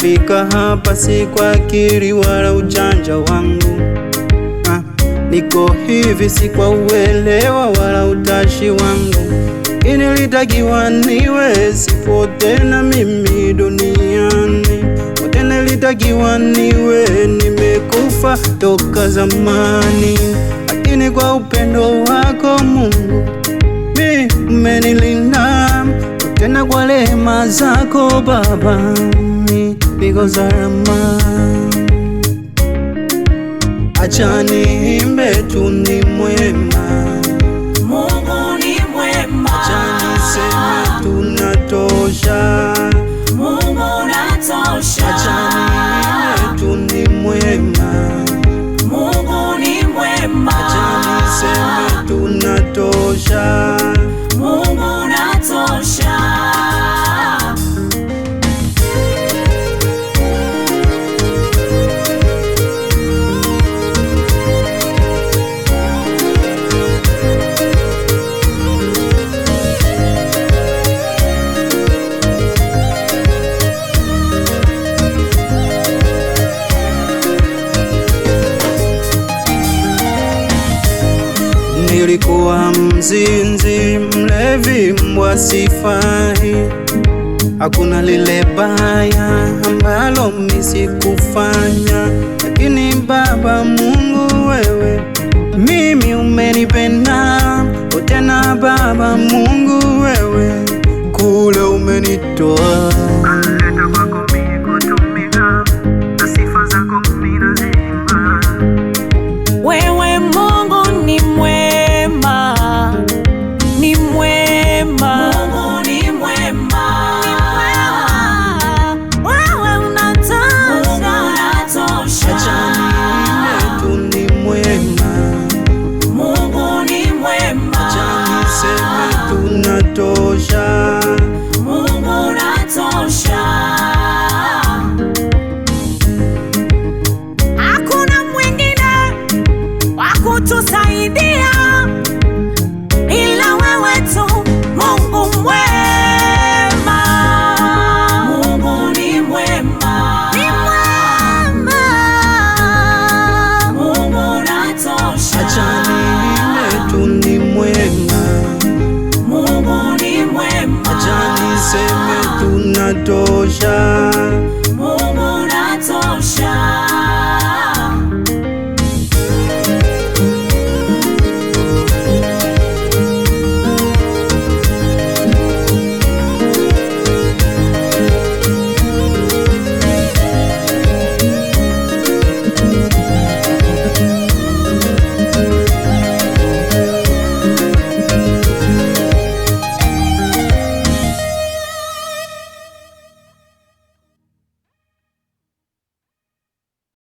nimefika hapa si kwa akili wala ujanja wangu. Niko hivi si kwa uelewa wala utashi wangu. Nilitakiwa niwe sipo tena mimi duniani. Nilitakiwa niwe nimekufa toka zamani. Lakini kwa upendo wako Mungu umenilinda, tena kwa rehema zako Baba niko salama. Acha niimbe tu ni mwema, Mungu ni mwema. acha niseme tunatosha, Mungu unatosha. acha niimbe tu ni mwema, Mungu ni mwema. acha niseme tunatosha, Mungu unatosha. Nilikuwa mzinzi, mlevi, mbwa sifai. Hakuna lile baya ambalo mimi sikufanya. Lakini Baba Mungu wewe mimi umenipenda. Tena Baba Mungu wewe kule umenitoa. Wewe Mungu ni mwema, ni mwema. Mungu ni mwema. Wewe unatosha. Acha niimbe tu ni mwema, Mungu ni mwema. acha niseme tunatosha, Mungu unatosha. Hakuna mwingine wa kutusaidia ila wewe tu, Mungu mwema. Mungu ni mwema. Ni mwema. Mungu unatosha. acha niimbe tu ni mwema, Mungu ni mwema. acha niseme tunatosha.